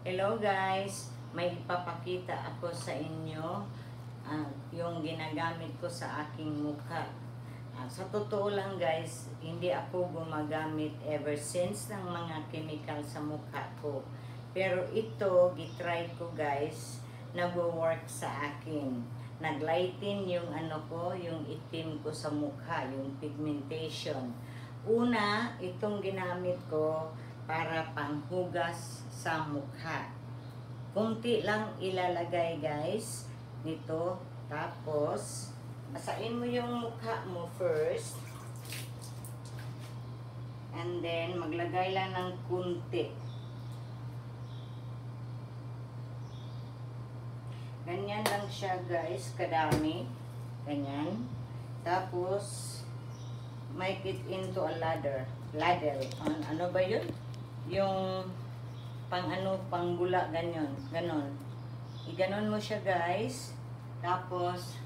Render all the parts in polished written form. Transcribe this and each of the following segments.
Hello guys, may ipapakita ako sa inyo yung ginagamit ko sa aking mukha. Sa totoo lang guys, hindi ako gumagamit ever since ng mga chemical sa mukha ko. Pero ito, gitry ko guys, nagwo-work sa akin. Naglighten yung yung itim ko sa mukha, yung pigmentation. Una, itong ginamit ko para panghugas sa mukha. Kunti lang ilalagay guys nito. Tapos, basain mo yung mukha mo first. And then, maglagay lang ng kunti. Ganyan lang siya guys, kadami. Ganyan. Tapos, make it into a ladle. Ano ba yun? Yung pang bula, ganyan. Ganon. Iganon mo siya guys. Tapos,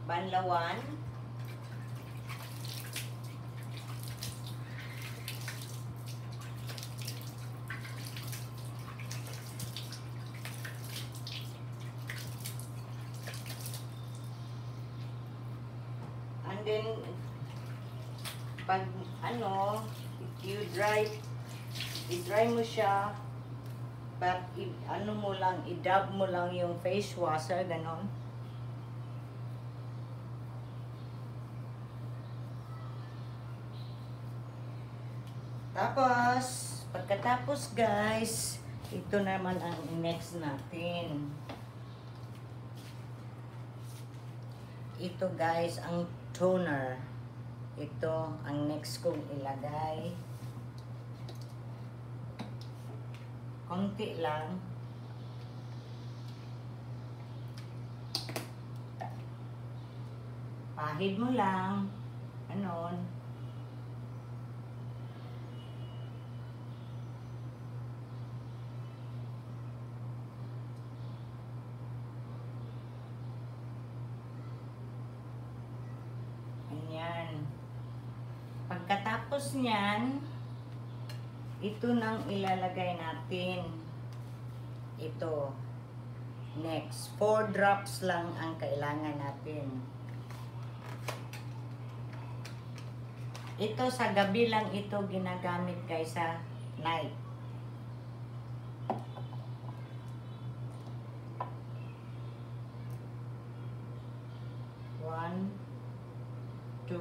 banlawan. And then, pag i-dry mo siya, but i-dab mo lang yung face washer, ganon. Tapos, pagkatapos guys, ito naman ang next natin. Ito guys, ang toner. Ito ang next kong ilagay. Konti lang. Pahid mo lang. Ganon. Ayan. Pagkatapos niyan, ito nang ilalagay natin. Ito. Next. 4 drops lang ang kailangan natin. Ito sa gabi lang ito ginagamit guys sa night. One, 2,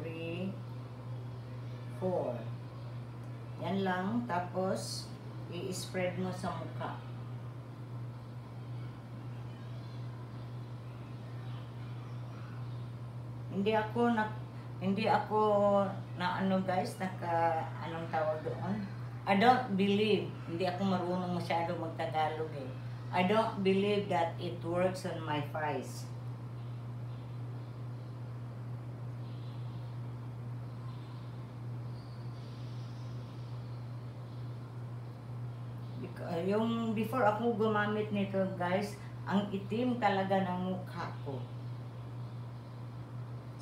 3, 4. Yan lang. Tapos, i-spread mo sa mukha. Hindi ako na guys, anong tawag doon? I don't believe, hindi ako marunong masyado magtagalog eh. I don't believe that it works on my face. Yung before ako gumamit nito guys, ang itim talaga ng mukha ko.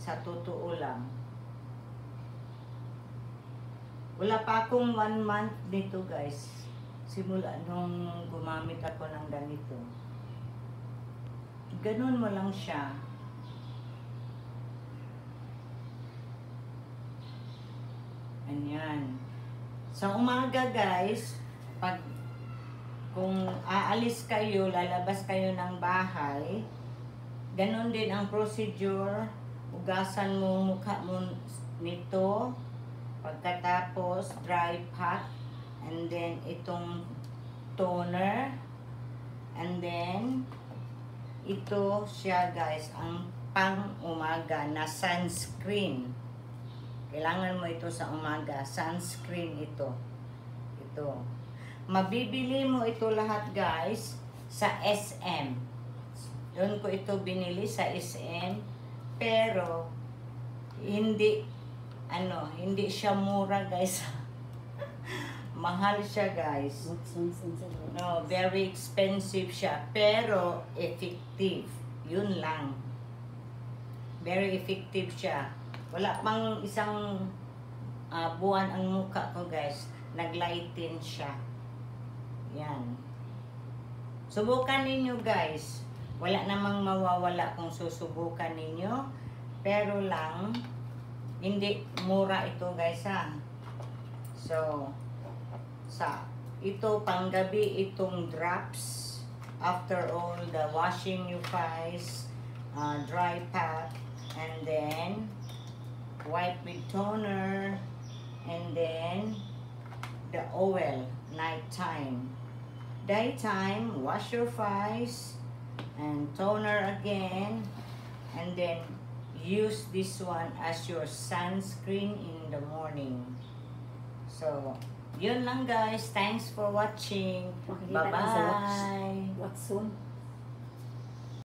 Sa totoo lang. Wala pa akong 1 month nito guys. Simula nung gumamit ako ng ganito. Ganun mo lang siya. Ayan. Sa umaga guys, kung aalis kayo, lalabas kayo ng bahay, ganun din ang procedure. Ugasan mo mukha mo nito. Pagkatapos, dry pack. And then, itong toner. And then, ito siya guys, ang pang-umaga na sunscreen. Kailangan mo ito sa umaga. Sunscreen ito. Ito. Mabibili mo ito lahat guys sa SM. Doon ko ito binili sa SM. Pero, hindi siya mura guys. mahal siya guys. Watson's Sensitive. No, very expensive siya, pero effective. Yun lang. Very effective siya. Wala pang isang buwan ang mukha ko guys. Naglighten siya. Yan. Subukan ninyo guys. Wala namang mawawala kung susubukan ninyo. Pero lang, hindi mura ito guys ha. So, ito panggabi itong drops. After all the washing you guys, dry pack, and then wipe with toner, and then the oil nighttime. Daytime, wash your face and toner again, and then use this one as your sunscreen in the morning. So, yun lang guys. Thanks for watching. Makikita lang sa Bye-bye. Watson.